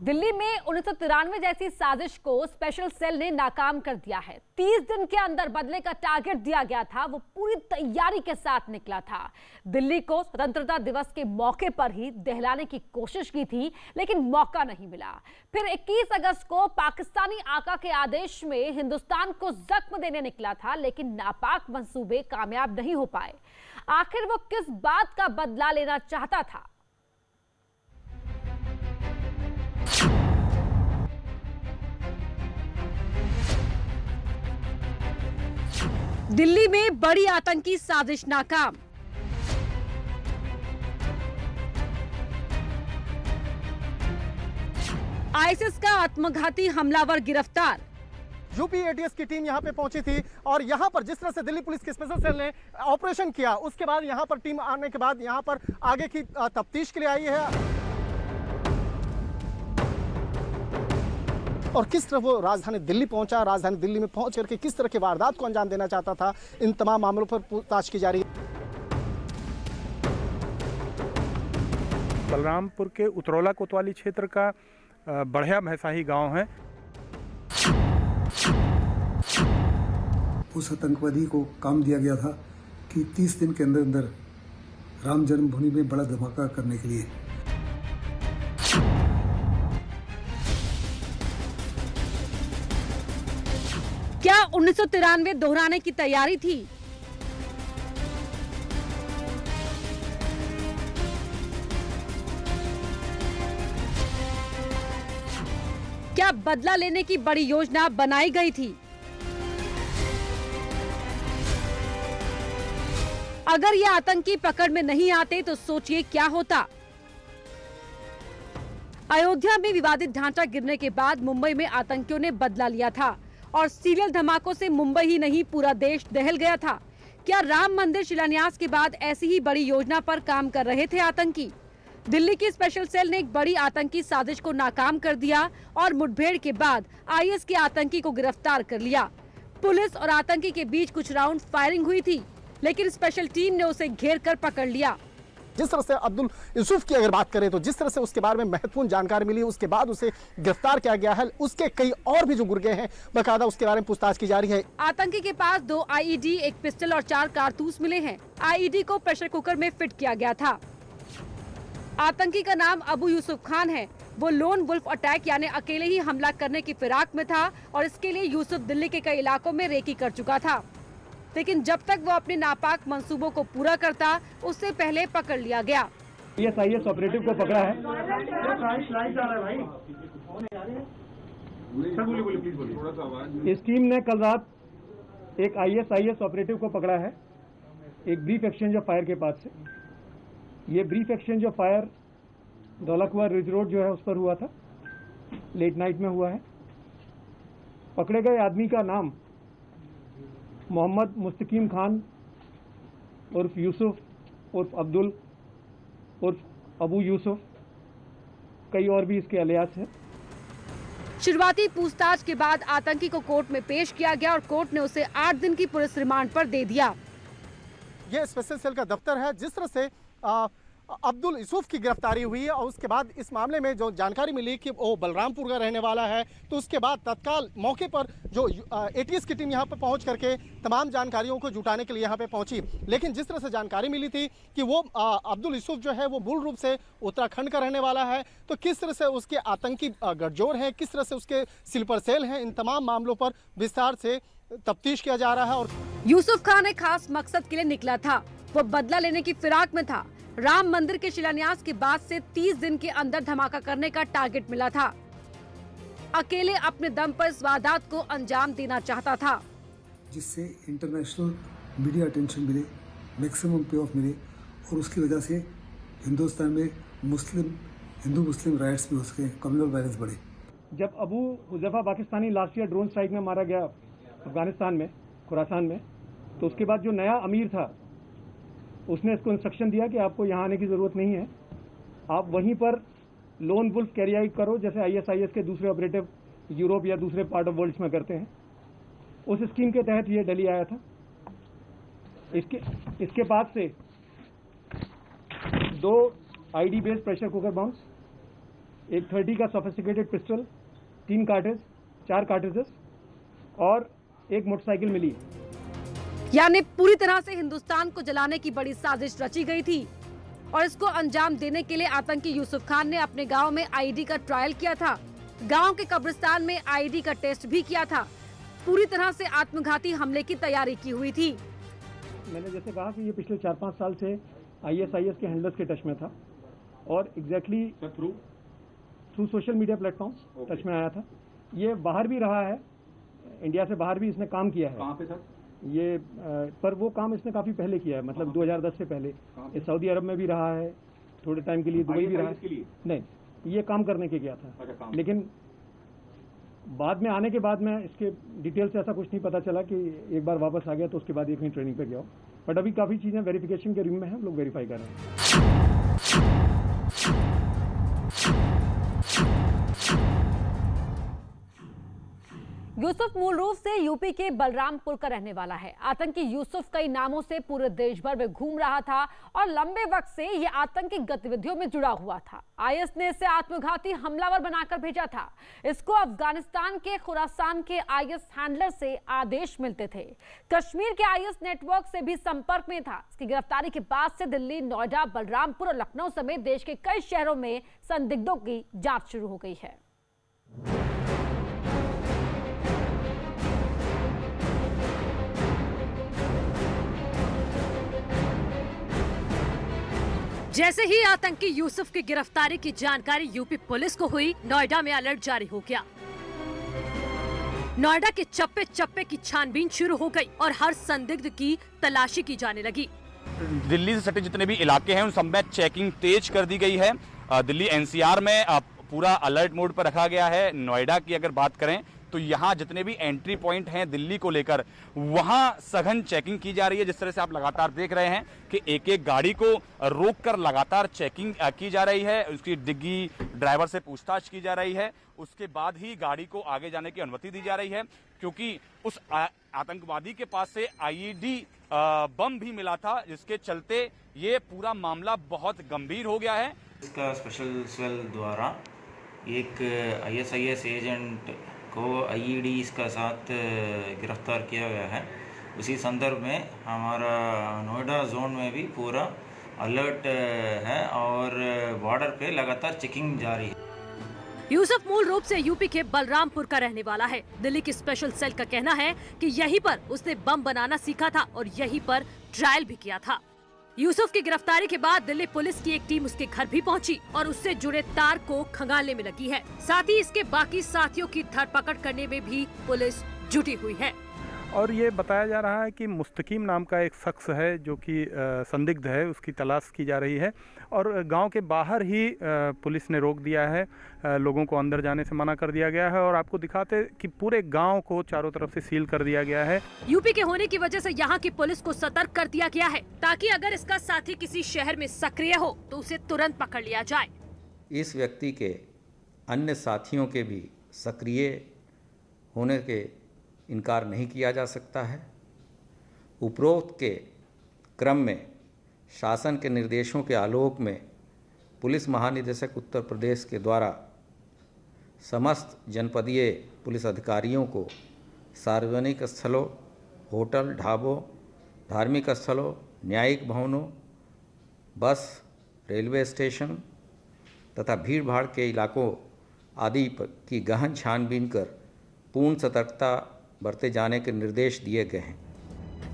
दिल्ली में 1993 जैसी साजिश को स्पेशल सेल ने नाकाम कर दिया है। 30 दिन के अंदर बदले का टारगेट दिया गया था, वो पूरी तैयारी के साथ निकला था। दिल्ली को स्वतंत्रता दिवस के मौके पर ही दहलाने की कोशिश की थी, लेकिन मौका नहीं मिला। फिर 21 अगस्त को पाकिस्तानी आका के आदेश में हिंदुस्तान को जख्म देने निकला था, लेकिन नापाक मंसूबे कामयाब नहीं हो पाए। आखिर वो किस बात का बदला लेना चाहता था? दिल्ली में बड़ी आतंकी साजिश नाकाम। आईएसआईएस का आत्मघाती हमलावर गिरफ्तार। यूपी एटीएस की टीम यहां पे पहुंची थी और यहां पर जिस तरह से दिल्ली पुलिस की स्पेशल सेल ने ऑपरेशन किया, उसके बाद यहां पर टीम आने के बाद यहां पर आगे की तफ्तीश के लिए आई है। और किस तरह वो राजधानी दिल्ली पहुंचा, राजधानी दिल्ली में पहुंच करके किस तरह की वारदात को अंजाम देना चाहता था, इन तमाम मामलों पर पूछताछ की जा रही है। बलरामपुर के उतरौला कोतवाली क्षेत्र का बढ़िया भैंसाही गांव है। उस आतंकवादी को काम दिया गया था कि 30 दिन के अंदर अंदर राम जन्मभूमि में बड़ा धमाका करने के लिए। क्या 1993 दोहराने की तैयारी थी? क्या बदला लेने की बड़ी योजना बनाई गई थी? अगर ये आतंकी पकड़ में नहीं आते तो सोचिए क्या होता। अयोध्या में विवादित ढांचा गिरने के बाद मुंबई में आतंकियों ने बदला लिया था और सीरियल धमाकों से मुंबई ही नहीं पूरा देश दहल गया था। क्या राम मंदिर शिलान्यास के बाद ऐसी ही बड़ी योजना पर काम कर रहे थे आतंकी? दिल्ली की स्पेशल सेल ने एक बड़ी आतंकी साजिश को नाकाम कर दिया और मुठभेड़ के बाद आईएस के आतंकी को गिरफ्तार कर लिया। पुलिस और आतंकी के बीच कुछ राउंड फायरिंग हुई थी, लेकिन स्पेशल टीम ने उसे घेर कर पकड़ लिया। जिस तरह से अब्दुल यूसुफ की अगर बात करें तो जिस तरह से उसके बारे में महत्वपूर्ण जानकारी मिली, उसके बाद उसे गिरफ्तार किया गया है। उसके कई और भी जो गुर्गे हैं, बकायदा उसके बारे में पूछताछ की जा रही है। आतंकी के पास 2 आईईडी, 1 पिस्टल और 4 कारतूस मिले हैं। आईईडी को प्रेशर कुकर में फिट किया गया था। आतंकी का नाम अबू यूसुफ खान है। वो लोन वुल्फ अटैक यानी अकेले ही हमला करने की फिराक में था और इसके लिए यूसुफ दिल्ली के कई इलाकों में रेकी कर चुका था, लेकिन जब तक वो अपने नापाक मंसूबों को पूरा करता, उससे पहले पकड़ लिया गया। आईएस ऑपरेटिव को पकड़ा है। इस टीम ने कल रात एक आईएस ऑपरेटिव को पकड़ा है, एक ब्रीफ एक्सचेंज ऑफ फायर के पास से। ये brief exchange of fire Daulatpur ridge road जो है उस पर हुआ था, लेट नाइट में हुआ है। पकड़े गए आदमी का नाम मोहम्मद मुस्तकीम खान उर्फ यूसुफ उर्फ अब्दुल उर्फ अबू यूसुफ, कई और भी इसके अलियास हैं। शुरुआती पूछताछ के बाद आतंकी को कोर्ट में पेश किया गया और कोर्ट ने उसे 8 दिन की पुलिस रिमांड पर दे दिया। ये स्पेशल सेल का दफ्तर है। जिस तरह से अब्दुल यूसुफ की गिरफ्तारी हुई है और उसके बाद इस मामले में जो जानकारी मिली कि वो बलरामपुर का रहने वाला है, तो उसके बाद तत्काल मौके पर जो एटीएस की टीम यहां पर पहुंच करके तमाम जानकारियों को जुटाने के लिए यहां पे पहुंची। लेकिन जिस तरह से जानकारी मिली थी कि वो अब्दुल यूसुफ जो है वो मूल रूप से उत्तराखंड का रहने वाला है, तो किस तरह से उसके आतंकी गठजोड़ हैं, किस तरह से उसके स्लीपर सेल हैं, इन तमाम मामलों पर विस्तार से तफ्तीश किया जा रहा है। और यूसुफ खान एक खास मकसद के लिए निकला था। वो बदला लेने की फिराक में था। राम मंदिर के शिलान्यास के बाद से 30 दिन के अंदर धमाका करने का टारगेट मिला था। अकेले अपने दम पर इस वारदात को अंजाम देना चाहता था, जिससे इंटरनेशनल मीडिया अटेंशन मिले, मैक्सिमम पे ऑफ मिले और उसकी वजह से हिंदुस्तान में हिंदू मुस्लिम राइट्स भी हो सके, कम्युनल वायलेंस बढ़े। जब Abu Huzaifa Pakistani last year drone strike में मारा गया अफगानिस्तान में, खुरासान में, तो उसके बाद जो नया अमीर था उसने इसको इंस्ट्रक्शन दिया कि आपको यहाँ आने की ज़रूरत नहीं है, आप वहीं पर लोन वुल्फ कैरी आउट करो, जैसे आईएस के दूसरे ऑपरेटिव यूरोप या दूसरे पार्ट ऑफ वर्ल्ड में करते हैं। उस स्कीम के तहत ये दिल्ली आया था। इसके बाद से 2 ID based pressure cooker bombs एक 30 का सोफिस्टिकेटेड पिस्टल, 4 कार्ट्रिजेस और एक मोटरसाइकिल मिली है। यानी पूरी तरह से हिंदुस्तान को जलाने की बड़ी साजिश रची गई थी और इसको अंजाम देने के लिए आतंकी यूसुफ खान ने अपने गांव में आईईडी का ट्रायल किया था। गांव के कब्रिस्तान में आईईडी का टेस्ट भी किया था। पूरी तरह से आत्मघाती हमले की तैयारी की हुई थी। मैंने जैसे कहा कि ये पिछले 4-5 साल से ISIS के हैंडलर्स के टच में था और exactly through social media platforms touch में आया था। ये बाहर भी रहा है, इंडिया से बाहर भी इसने काम किया है। कहाँ पे सर? ये पर वो काम इसने काफी पहले किया है, मतलब 2010 से पहले। ये सऊदी अरब में भी रहा है, थोड़े टाइम के लिए दुबई भी रहा है। नहीं, ये काम करने के गया था, लेकिन बाद में आने के बाद में इसके डिटेल से ऐसा कुछ नहीं पता चला कि एक बार वापस आ गया तो उसके बाद ये कहीं ट्रेनिंग पे गया हो। बट अभी काफी चीजें वेरिफिकेशन के रूम में है, हम लोग वेरीफाई कर रहे हैं। यूसुफ मूल रूप से यूपी के बलरामपुर का रहने वाला है। आतंकी यूसुफ कई नामों से पूरे देश भर में घूम रहा था और लंबे वक्त से ये आतंकी गतिविधियों में जुड़ा हुआ था। IS ने इसे आत्मघाती हमलावर बनाकर भेजा था। इसको अफगानिस्तान के खुरासान के IS हैंडलर से आदेश मिलते थे। कश्मीर के IS नेटवर्क से भी संपर्क में था। इसकी गिरफ्तारी के बाद से दिल्ली, नोएडा, बलरामपुर और लखनऊ समेत देश के कई शहरों में संदिग्धों की जांच शुरू हो गई है। जैसे ही आतंकी यूसुफ की गिरफ्तारी की जानकारी यूपी पुलिस को हुई, नोएडा में अलर्ट जारी हो गया। नोएडा के चप्पे चप्पे की छानबीन शुरू हो गई और हर संदिग्ध की तलाशी की जाने लगी। दिल्ली से सटे जितने भी इलाके हैं उन सब में चेकिंग तेज कर दी गई है। दिल्ली NCR में पूरा अलर्ट मोड पर रखा गया है। नोएडा की अगर बात करें तो यहाँ जितने भी एंट्री पॉइंट हैं दिल्ली को लेकर, वहाँ सघन चेकिंग की जा रही है। जिस तरह से आप लगातार देख रहे हैं कि एक एक गाड़ी को रोककर लगातार चेकिंग की जा रही है, उसकी डिग्गी ड्राइवर से पूछताछ की जा रही है, उसके बाद ही गाड़ी को आगे जाने की अनुमति दी जा रही है, क्योंकि उस आतंकवादी के पास से IED बम भी मिला था, जिसके चलते ये पूरा मामला बहुत गंभीर हो गया है। इसका स्पेशल सेल द्वारा एक ISIS एजेंट को IEDs का साथ गिरफ्तार किया गया है। उसी संदर्भ में हमारा नोएडा जोन में भी पूरा अलर्ट है और बॉर्डर पे लगातार चेकिंग जारी है। यूसुफ मूल रूप से यूपी के बलरामपुर का रहने वाला है। दिल्ली की स्पेशल सेल का कहना है कि यहीं पर उसने बम बनाना सीखा था और यहीं पर ट्रायल भी किया था। यूसुफ की गिरफ्तारी के बाद दिल्ली पुलिस की एक टीम उसके घर भी पहुंची और उससे जुड़े तार को खंगालने में लगी है। साथ ही इसके बाकी साथियों की धरपकड़ करने में भी पुलिस जुटी हुई है। और ये बताया जा रहा है कि मुस्तकीम नाम का एक शख्स है जो कि संदिग्ध है, उसकी तलाश की जा रही है और गांव के बाहर ही पुलिस ने रोक दिया है। लोगों को अंदर जाने से मना कर दिया गया है और आपको दिखाते कि पूरे गांव को चारों तरफ से सील कर दिया गया है। यूपी के होने की वजह से यहाँ की पुलिस को सतर्क कर दिया गया है, ताकि अगर इसका साथी किसी शहर में सक्रिय हो तो उसे तुरंत पकड़ लिया जाए। इस व्यक्ति के अन्य साथियों के भी सक्रिय होने के इनकार नहीं किया जा सकता है। उपरोक्त के क्रम में शासन के निर्देशों के आलोक में पुलिस महानिदेशक उत्तर प्रदेश के द्वारा समस्त जनपदीय पुलिस अधिकारियों को सार्वजनिक स्थलों, होटल, ढाबों, धार्मिक स्थलों, न्यायिक भवनों, बस, रेलवे स्टेशन तथा भीड़ भाड़ के इलाकों आदि की गहन छानबीन कर पूर्ण सतर्कता बरते जाने के निर्देश दिए गए हैं।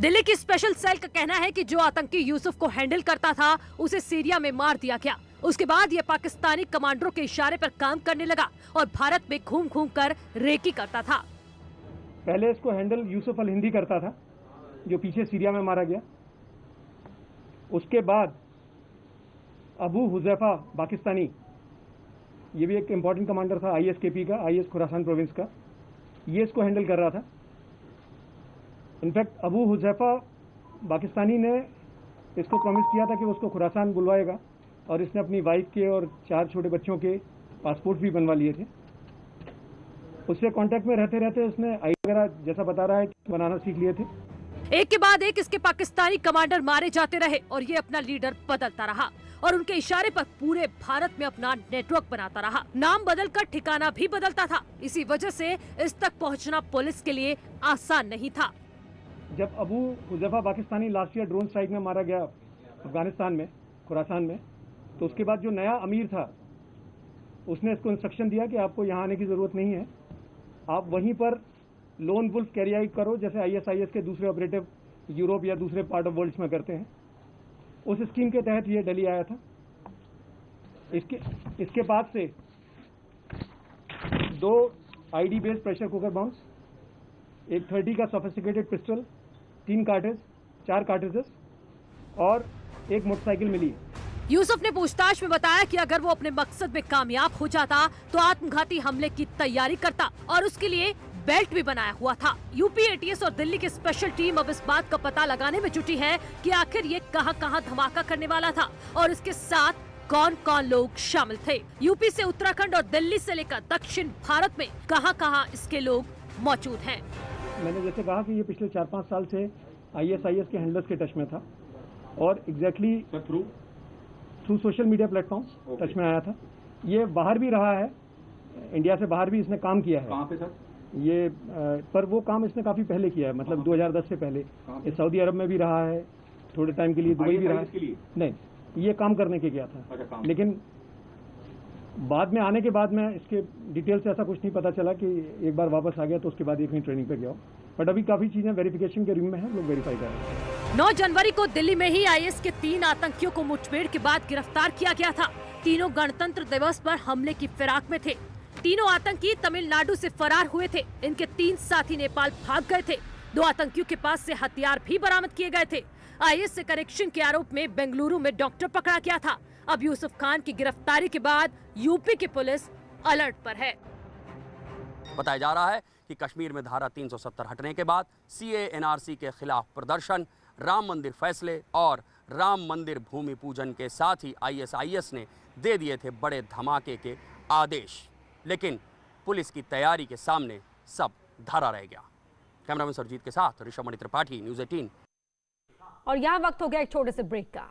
दिल्ली की स्पेशल सेल का कहना है कि जो आतंकी यूसुफ को हैंडल करता था उसे सीरिया में मार दिया गया। उसके बाद ये पाकिस्तानी कमांडरों के इशारे पर काम करने लगा और भारत में घूम घूम कर रेकी करता था। पहले इसको हैंडल यूसुफ अल हिंदी करता था, जो पीछे सीरिया में मारा गया। उसके बाद अबू हुजैफा पाकिस्तानी, ये भी एक इम्पोर्टेंट कमांडर था ISKP का, IS खुरासान प्रोविंस का, ये इसको हैंडल कर रहा था। इनफैक्ट अबू हुजैफा पाकिस्तानी ने इसको प्रॉमिस किया था कि वो उसको खुरासान बुलवाएगा और इसने अपनी वाइफ के और 4 छोटे बच्चों के पासपोर्ट भी बनवा लिए थे। उससे कांटेक्ट में रहते रहते उसने आई वगैरह, जैसा बता रहा है, बनाना सीख लिए थे। एक के बाद एक इसके पाकिस्तानी कमांडर मारे जाते रहे और ये अपना लीडर बदलता रहा और उनके इशारे पर पूरे भारत में अपना नेटवर्क बनाता रहा। नाम बदलकर ठिकाना भी बदलता था। इसी वजह से इस तक पहुंचना पुलिस के लिए आसान नहीं था। जब Abu Huzaifa Pakistani last year drone strike में मारा गया अफगानिस्तान में, खुरासान में, तो उसके बाद जो नया अमीर था उसने इसको इंस्ट्रक्शन दिया कि आपको यहाँ आने की ज़रूरत नहीं है, आप वहीं पर लोन वुल्फ कैरी आउट करो जैसे ISIS के दूसरे ऑपरेटिव यूरोप या दूसरे पार्ट ऑफ वर्ल्ड्स में करते हैं। उस स्कीम के तहत ये दिल्ली आया था। इसके बाद से 2 ID based pressure cooker bombs, एक 30 का सोफिस्टिकेटेड पिस्टल, 3 कार्टेज, 4 कार्टेजेस और एक मोटरसाइकिल मिली। यूसुफ ने पूछताछ में बताया कि अगर वो अपने मकसद में कामयाब हो जाता तो आत्मघाती हमले की तैयारी करता और उसके लिए बेल्ट भी बनाया हुआ था। यूपी ATS और दिल्ली की स्पेशल टीम अब इस बात का पता लगाने में जुटी है कि आखिर ये कहां-कहां धमाका करने वाला था और इसके साथ कौन-कौन लोग शामिल थे। यूपी से उत्तराखंड और दिल्ली से लेकर दक्षिण भारत में कहां-कहां इसके लोग मौजूद हैं। मैंने जैसे कहा कि ये पिछले 4-5 साल से ISIS के हैंडलर्स के टच में था और exactly through social media platform touch में आया था। ये बाहर भी रहा है, इंडिया से बाहर भी इसने काम किया है। कहाँ पे सर? ये पर वो काम इसने काफी पहले किया है, मतलब 2010 से पहले। ये सऊदी अरब में भी रहा है, थोड़े टाइम के लिए दुबई भी रहा है। नहीं, ये काम करने के गया था, लेकिन बाद में आने के बाद में इसके डिटेल से ऐसा कुछ नहीं पता चला कि एक बार वापस आ गया तो उसके बाद ये कहीं ट्रेनिंग पे गया हो। बट अभी काफी चीजें वेरिफिकेशन के रूम में है, लोग वेरीफाई कर रहे हैं। 9 जनवरी को दिल्ली में ही IS के 3 आतंकियों को मुठभेड़ के बाद गिरफ्तार किया गया था। तीनों गणतंत्र दिवस पर हमले की फिराक में थे। तीनों आतंकी तमिलनाडु से फरार हुए थे। इनके 3 साथी नेपाल भाग गए थे। 2 आतंकियों के पास से हथियार भी बरामद किए गए थे। IS से कनेक्शन के आरोप में बेंगलुरु में डॉक्टर पकड़ा गया था। अब यूसुफ खान की गिरफ्तारी के बाद यूपी की पुलिस अलर्ट पर है। बताया जा रहा है कि कश्मीर में धारा 370 हटने के बाद CAA NRC के खिलाफ प्रदर्शन, राम मंदिर फैसले और राम मंदिर भूमि पूजन के साथ ही ISIS ने दे दिए थे बड़े धमाके के आदेश, लेकिन पुलिस की तैयारी के सामने सब धरा रह गया। कैमरामैन सरजीत के साथ ऋषभ मणि त्रिपाठी, न्यूज़ 18। और यहाँ वक्त हो गया एक छोटे से ब्रेक का।